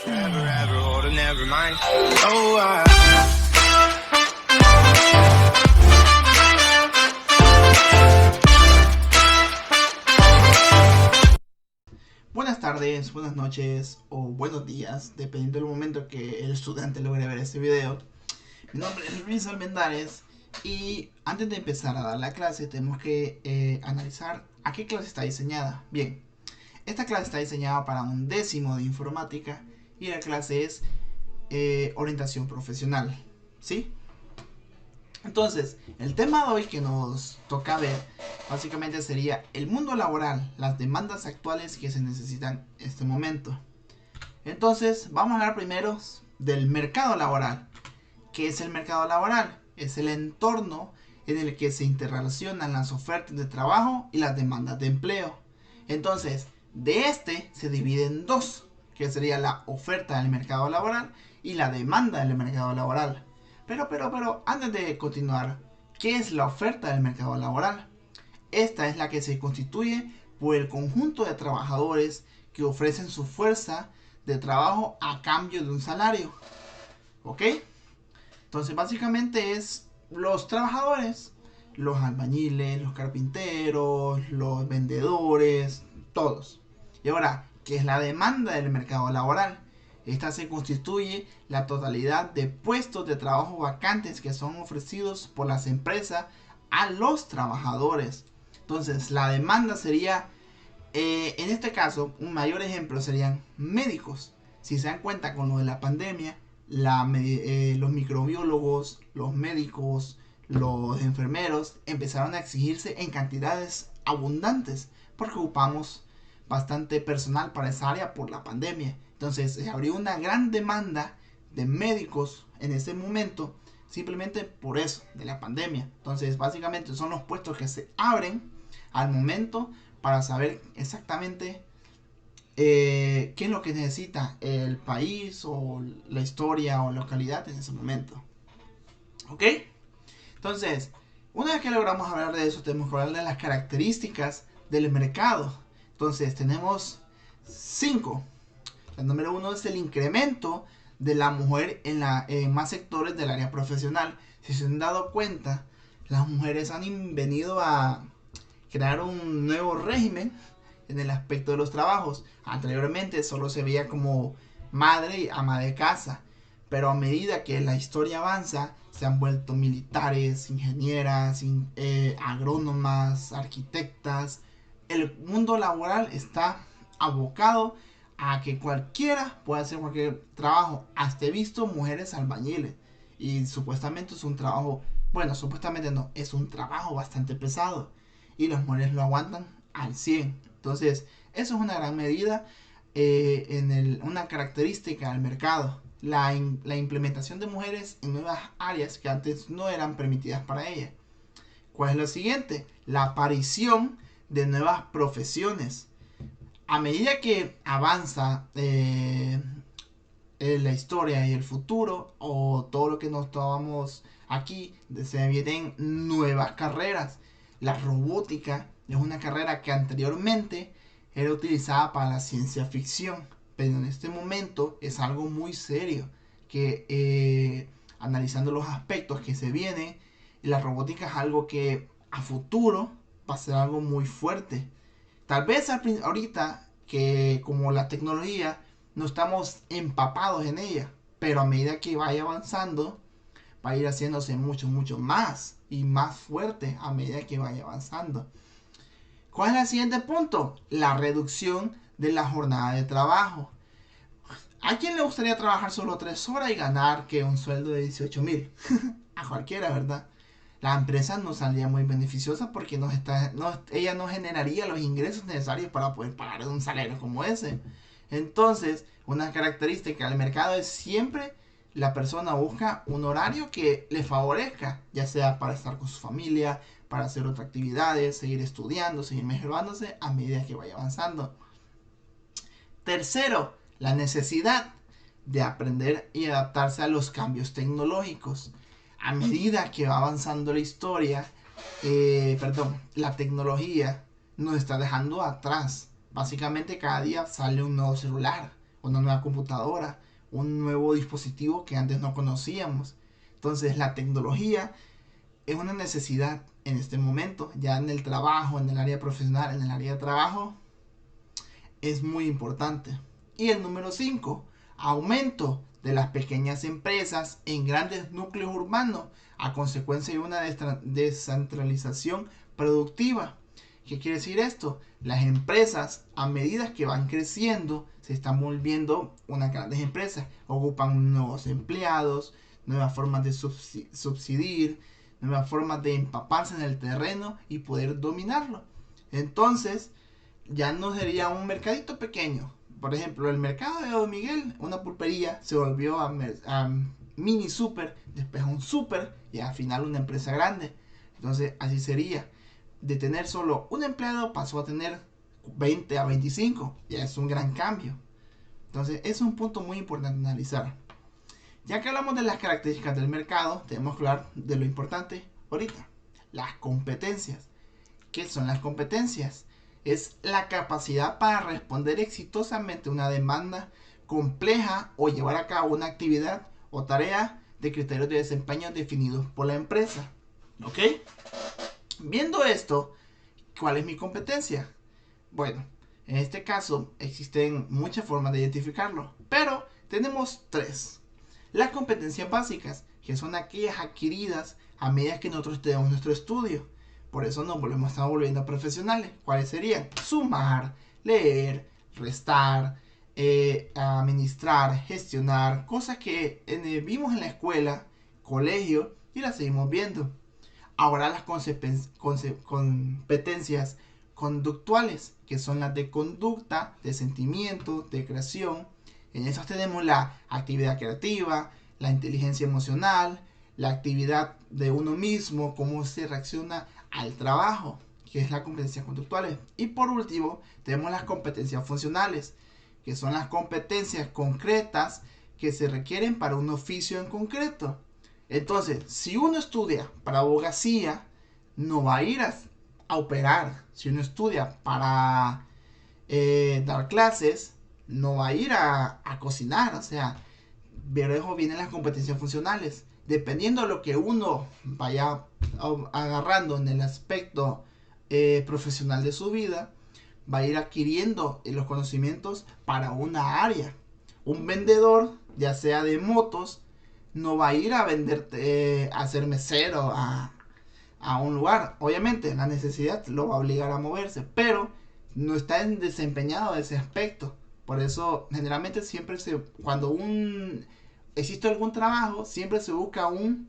Forever, ever, or to never mind. Oh, Buenas tardes, buenas noches o buenos días, dependiendo del momento que el estudiante logre ver este video. Mi nombre es Luis Almendares y antes de empezar a dar la clase tenemos que analizar a qué clase está diseñada. Bien, esta clase está diseñada para un 10º de informática y la clase es orientación profesional, ¿sí? Entonces, el tema de hoy que nos toca ver básicamente sería el mundo laboral, las demandas actuales que se necesitan en este momento. Entonces, vamos a hablar primero del mercado laboral. ¿Qué es el mercado laboral? Es el entorno en el que se interrelacionan las ofertas de trabajo y las demandas de empleo. Entonces, de este se divide en dos, que sería la oferta del mercado laboral y la demanda del mercado laboral. Pero, antes de continuar, ¿qué es la oferta del mercado laboral? Esta es la que se constituye por el conjunto de trabajadores que ofrecen su fuerza de trabajo a cambio de un salario. ¿Ok? Entonces, básicamente es los trabajadores, los albañiles, los carpinteros, los vendedores, todos. Y ahora, ¿qué es la demanda del mercado laboral? Esta se constituye la totalidad de puestos de trabajo vacantes que son ofrecidos por las empresas a los trabajadores. Entonces, la demanda sería, en este caso, un mayor ejemplo serían médicos. Si se dan cuenta con lo de la pandemia, los microbiólogos, los médicos, los enfermeros empezaron a exigirse en cantidades abundantes porque ocupamos bastante personal para esa área por la pandemia. Entonces se abrió una gran demanda de médicos en ese momento simplemente por eso, de la pandemia. Entonces básicamente son los puestos que se abren al momento para saber exactamente qué es lo que necesita el país o la historia o localidad en ese momento. ¿Ok? Entonces, una vez que logramos hablar de eso, tenemos que hablar de las características del mercado. Entonces, tenemos 5. El número 1 es el incremento de la mujer en más sectores del área profesional. Si se han dado cuenta, las mujeres han venido a crear un nuevo régimen en el aspecto de los trabajos. Anteriormente solo se veía como madre y ama de casa, pero a medida que la historia avanza se han vuelto militares, ingenieras, agrónomas, arquitectas. El mundo laboral está abocado a que cualquiera pueda hacer cualquier trabajo. Hasta he visto mujeres albañiles y supuestamente es un trabajo, bueno, supuestamente no, es un trabajo bastante pesado y las mujeres lo aguantan al 100. Entonces, eso es una gran medida, una característica del mercado. La implementación de mujeres en nuevas áreas que antes no eran permitidas para ellas. ¿Cuál es lo siguiente? La aparición de nuevas profesiones. A medida que avanza la historia y el futuro, o todo lo que nos tomamos aquí, se vienen nuevas carreras. La robótica es una carrera que anteriormente era utilizada para la ciencia ficción, pero en este momento es algo muy serio, que analizando los aspectos que se vienen, la robótica es algo que a futuro va a ser algo muy fuerte. Tal vez ahorita que como la tecnología no estamos empapados en ella, pero a medida que vaya avanzando va a ir haciéndose mucho más y más fuerte a medida que vaya avanzando. ¿Cuál es el siguiente punto? La reducción de la jornada de trabajo. ¿A quién le gustaría trabajar solo 3 horas y ganar que un sueldo de 18,000? A cualquiera, ¿verdad? La empresa no saldría muy beneficiosa porque ella no generaría los ingresos necesarios para poder pagar un salario como ese. Entonces, una característica del mercado es siempre la persona busca un horario que le favorezca, ya sea para estar con su familia, para hacer otras actividades, seguir estudiando, seguir mejorándose a medida que vaya avanzando. Tercero, la necesidad de aprender y adaptarse a los cambios tecnológicos. A medida que va avanzando la historia, la tecnología nos está dejando atrás. Básicamente cada día sale un nuevo celular, una nueva computadora, un nuevo dispositivo que antes no conocíamos. Entonces la tecnología es una necesidad en este momento, ya en el trabajo, en el área profesional, en el área de trabajo, es muy importante. Y el número 5, aumento de las pequeñas empresas en grandes núcleos urbanos a consecuencia de una descentralización productiva. ¿Qué quiere decir esto? Las empresas, a medida que van creciendo, se están volviendo unas grandes empresas. Ocupan nuevos empleados, nuevas formas de subsidiar, nuevas formas de empaparse en el terreno y poder dominarlo. Entonces, ya no sería un mercadito pequeño. Por ejemplo, el mercado de Don Miguel, una pulpería, se volvió a mini super, después a un super y al final una empresa grande. Entonces, así sería. De tener solo un empleado pasó a tener 20 a 25. Ya es un gran cambio. Entonces, es un punto muy importante analizar. Ya que hablamos de las características del mercado, tenemos que hablar de lo importante ahorita. Las competencias. ¿Qué son las competencias? Es la capacidad para responder exitosamente a una demanda compleja o llevar a cabo una actividad o tarea de criterios de desempeño definidos por la empresa. ¿Ok? Viendo esto, ¿cuál es mi competencia? Bueno, en este caso existen muchas formas de identificarlo, pero tenemos 3. Las competencias básicas, que son aquellas adquiridas a medida que nosotros tenemos nuestro estudio. Por eso nos estamos volviendo profesionales. ¿Cuáles serían? Sumar, leer, restar, administrar, gestionar, cosas que vimos en la escuela, colegio y las seguimos viendo. Ahora las competencias conductuales, que son las de conducta, de sentimiento, de creación. En esas tenemos la actividad creativa, la inteligencia emocional, la actividad de uno mismo, cómo se reacciona al trabajo, que es las competencias conductuales. Y por último, tenemos las competencias funcionales, que son las competencias concretas que se requieren para un oficio en concreto. Entonces, si uno estudia para abogacía, no va a ir a operar. Si uno estudia para dar clases, no va a ir a cocinar. O sea, pero vienen las competencias funcionales. Dependiendo de lo que uno vaya agarrando en el aspecto profesional de su vida, va a ir adquiriendo los conocimientos para una área. Un vendedor, ya sea de motos, no va a ir a vender, a ser mesero a un lugar. Obviamente la necesidad lo va a obligar a moverse, pero no está desempeñado ese aspecto. Por eso generalmente siempre cuando existe algún trabajo, siempre se busca un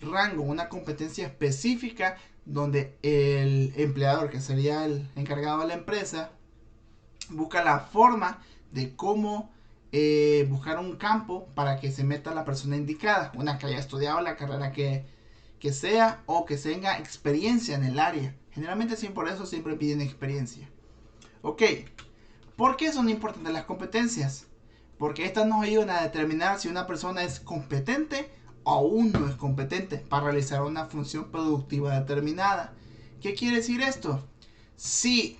rango, una competencia específica donde el empleador, que sería el encargado de la empresa, busca la forma de cómo buscar un campo para que se meta la persona indicada, una que haya estudiado la carrera que sea o que tenga experiencia en el área. Generalmente por eso siempre piden experiencia. Ok, ¿por qué son importantes las competencias? Porque estas nos ayudan a determinar si una persona es competente o aún no es competente para realizar una función productiva determinada. ¿Qué quiere decir esto? Si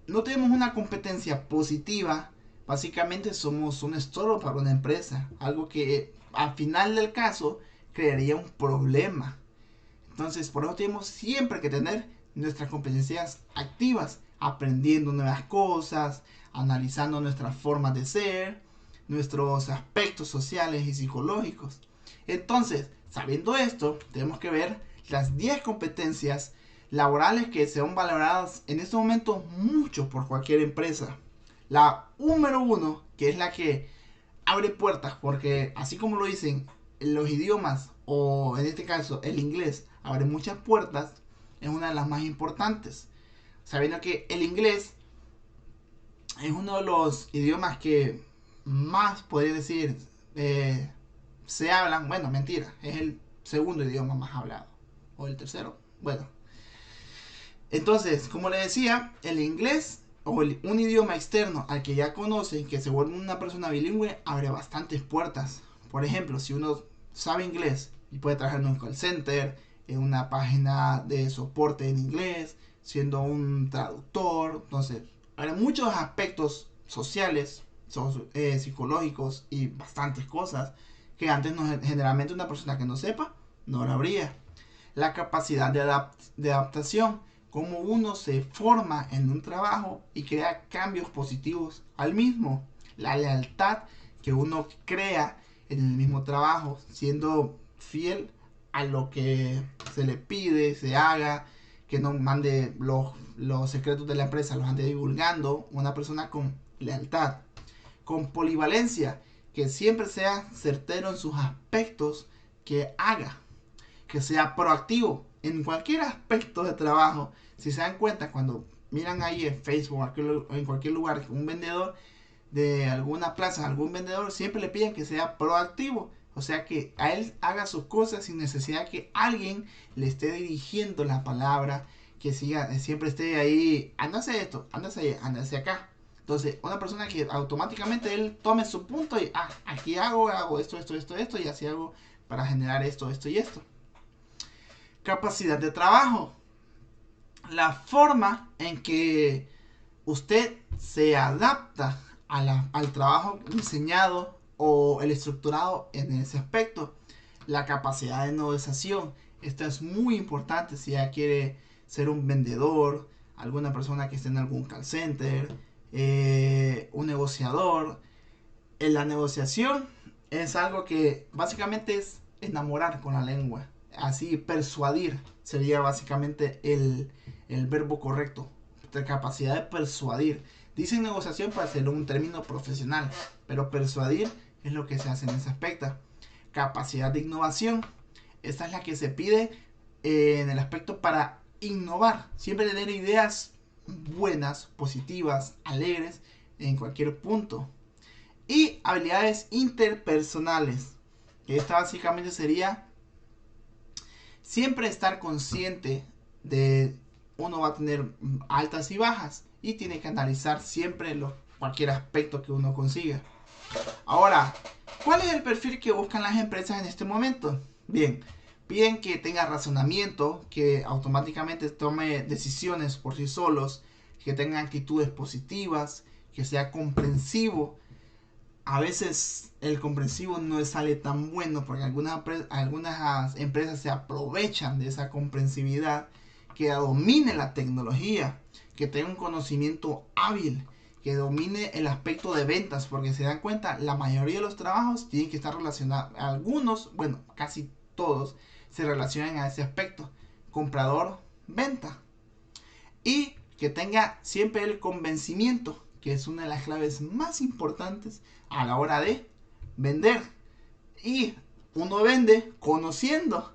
no tenemos una competencia positiva, básicamente somos un estorbo para una empresa, algo que al final del caso crearía un problema. Entonces, por eso tenemos siempre que tener nuestras competencias activas, aprendiendo nuevas cosas, analizando nuestras formas de ser, nuestros aspectos sociales y psicológicos. Entonces, sabiendo esto, tenemos que ver las 10 competencias laborales que son valoradas en este momento mucho por cualquier empresa. La número 1, que es la que abre puertas, porque así como lo dicen los idiomas, o en este caso el inglés, abre muchas puertas, es una de las más importantes. Sabiendo que el inglés es uno de los idiomas que más, podría decir, se hablan. Bueno, mentira, es el segundo idioma más hablado, o el tercero, bueno. Entonces, como le decía, el inglés o un idioma externo al que ya conocen, que se vuelve una persona bilingüe, abre bastantes puertas. Por ejemplo, si uno sabe inglés y puede trabajar en un call center, en una página de soporte en inglés, siendo un traductor, entonces hay muchos aspectos sociales psicológicos y bastantes cosas que antes no, generalmente una persona que no sepa no lo habría. La capacidad de adaptación, cómo uno se forma en un trabajo y crea cambios positivos al mismo. La lealtad que uno crea en el mismo trabajo, siendo fiel a lo que se le pide, se haga, que no mande los secretos de la empresa, los ande divulgando. Una persona con lealtad. Con polivalencia, que siempre sea certero en sus aspectos que haga, que sea proactivo en cualquier aspecto de trabajo. Si se dan cuenta, cuando miran ahí en Facebook o en cualquier lugar un vendedor de alguna plaza, algún vendedor, siempre le piden que sea proactivo. O sea, que a él haga sus cosas sin necesidad que alguien le esté dirigiendo la palabra, que siga, siempre esté ahí, ándase esto, ándase acá. Entonces, una persona que automáticamente él tome su punto y, aquí hago esto, y así hago para generar esto y esto. Capacidad de trabajo. La forma en que usted se adapta al trabajo diseñado o el estructurado en ese aspecto. La capacidad de negociación. Esto es muy importante si ya quiere ser un vendedor, alguna persona que esté en algún call center, un negociador. En la negociación es algo que básicamente es enamorar con la lengua. Así, persuadir sería básicamente el verbo correcto. La capacidad de persuadir. Dicen negociación para hacerlo un término profesional, pero persuadir es lo que se hace en ese aspecto. Capacidad de innovación. Esta es la que se pide en el aspecto para innovar. Siempre tener ideas buenas, positivas, alegres en cualquier punto. Y habilidades interpersonales. Esta básicamente sería siempre estar consciente de uno va a tener altas y bajas y tiene que analizar siempre cualquier aspecto que uno consiga. Ahora, ¿cuál es el perfil que buscan las empresas en este momento? Bien, piden que tenga razonamiento, que automáticamente tome decisiones por sí solos, que tenga actitudes positivas, que sea comprensivo. A veces el comprensivo no sale tan bueno porque algunas empresas se aprovechan de esa comprensividad, que domine la tecnología, que tenga un conocimiento hábil, que domine el aspecto de ventas, porque se dan cuenta, la mayoría de los trabajos tienen que estar relacionados, algunos, bueno, casi todos, se relacionan a ese aspecto, comprador, venta, y que tenga siempre el convencimiento, que es una de las claves más importantes a la hora de vender. Y uno vende conociendo,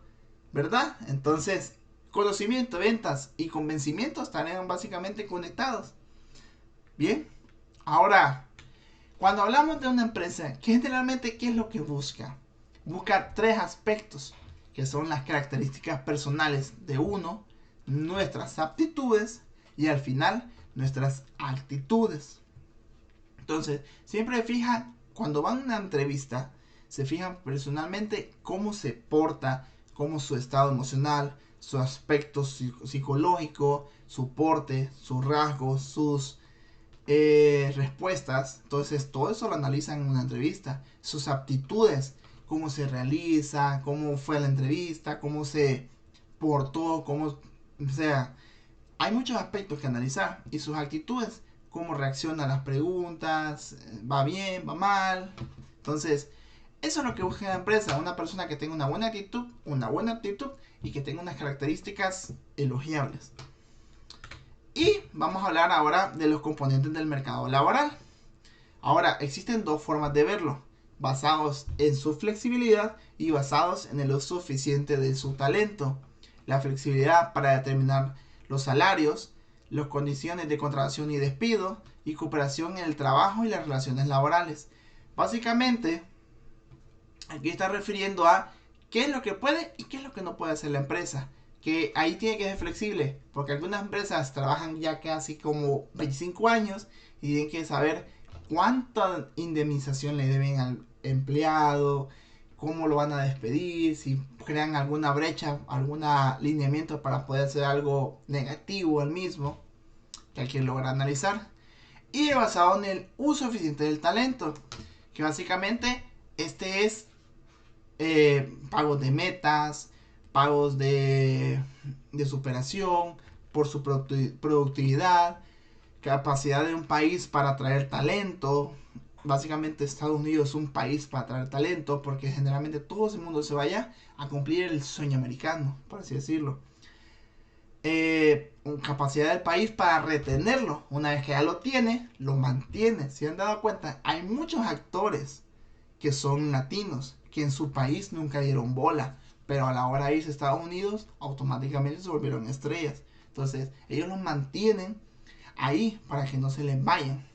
¿verdad? Entonces, conocimiento, ventas y convencimiento estarían básicamente conectados. Bien, ahora, cuando hablamos de una empresa, generalmente, ¿qué es lo que busca? Busca tres aspectos, que son las características personales de uno, nuestras aptitudes y al final nuestras actitudes. Entonces, siempre fijan, cuando van a una entrevista, se fijan personalmente cómo se porta, cómo su estado emocional, su aspecto psicológico, su porte, sus rasgos, sus respuestas. Entonces, todo eso lo analizan en una entrevista. Sus aptitudes, cómo se realiza, cómo fue la entrevista, cómo se portó, o sea, hay muchos aspectos que analizar. Y sus actitudes, cómo reacciona a las preguntas, va bien, va mal. Entonces, eso es lo que busca la empresa, una persona que tenga una buena actitud y que tenga unas características elogiables. Y vamos a hablar ahora de los componentes del mercado laboral. Ahora, existen dos formas de verlo, basados en su flexibilidad y basados en el uso eficiente de su talento. La flexibilidad para determinar los salarios, las condiciones de contratación y despido, y cooperación en el trabajo y las relaciones laborales. Básicamente, aquí está refiriendo a qué es lo que puede y qué es lo que no puede hacer la empresa. Que ahí tiene que ser flexible, porque algunas empresas trabajan ya casi como 25 años y tienen que saber cuánta indemnización le deben al empleado, cómo lo van a despedir, si crean alguna brecha, algún alineamiento para poder hacer algo negativo al mismo, que hay que lograr analizar. y basado en el uso eficiente del talento, que básicamente este es pagos de metas, pagos de superación por su productividad, capacidad de un país para atraer talento. Básicamente Estados Unidos es un país para atraer talento porque generalmente todo el mundo se vaya a cumplir el sueño americano, por así decirlo. Capacidad del país para retenerlo. Una vez que ya lo tiene, lo mantiene. Si han dado cuenta, hay muchos actores que son latinos que en su país nunca dieron bola, pero a la hora de irse a Estados Unidos automáticamente se volvieron estrellas. Entonces ellos los mantienen ahí para que no se les vayan.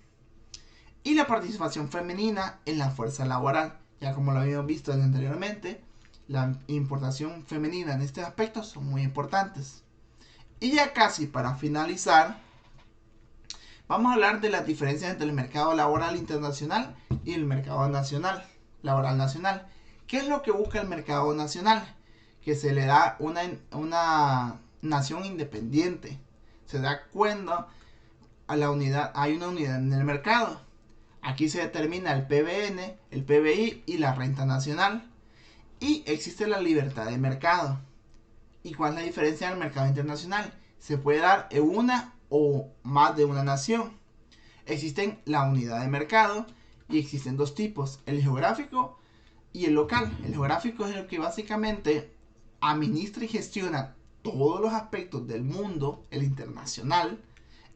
Y la participación femenina en la fuerza laboral, ya como lo habíamos visto anteriormente, la importación femenina en este aspecto son muy importantes. Y ya casi para finalizar, vamos a hablar de las diferencias entre el mercado laboral internacional y el mercado nacional, laboral nacional. ¿Qué es lo que busca el mercado nacional? Que se le da una nación independiente. Se da cuenta a la unidad, hay una unidad en el mercado. Aquí se determina el PBN, el PBI y la renta nacional. Y existe la libertad de mercado. ¿Y cuál es la diferencia del mercado internacional? Se puede dar en una o más de una nación. Existen la unidad de mercado y existen dos tipos, el geográfico y el local. El geográfico es el que básicamente administra y gestiona todos los aspectos del mundo, el internacional.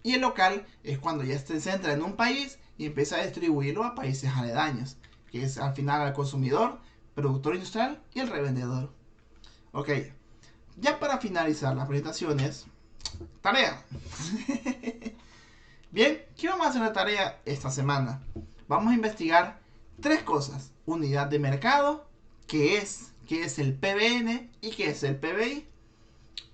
Y el local es cuando ya se centra en un país y empieza a distribuirlo a países aledaños, que es al final al consumidor, productor industrial y el revendedor. Ok, ya para finalizar las presentaciones, tarea. Bien, ¿qué vamos a hacer de tarea esta semana? Vamos a investigar tres cosas: unidad de mercado, qué es el PBN y qué es el PBI.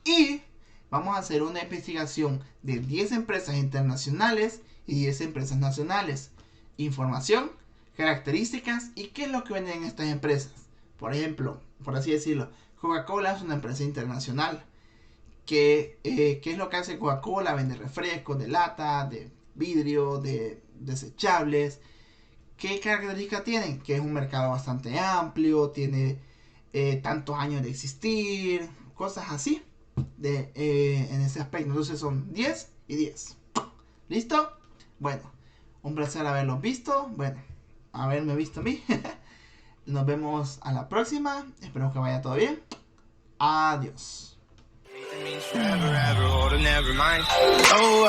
Y vamos a hacer una investigación de 10 empresas internacionales y 10 empresas nacionales. Información, características y qué es lo que venden estas empresas. Por ejemplo, por así decirlo, Coca-Cola es una empresa internacional. ¿Qué es lo que hace Coca-Cola? Vende refrescos de lata, de vidrio, de desechables. ¿Qué características tienen? Que es un mercado bastante amplio, tiene tantos años de existir, cosas así en ese aspecto. Entonces son 10 y 10. ¿Listo? Bueno, un placer haberlos visto. Bueno, haberme visto a mí. Nos vemos a la próxima. Espero que vaya todo bien. Adiós. Forever, ever, or never mind. Oh,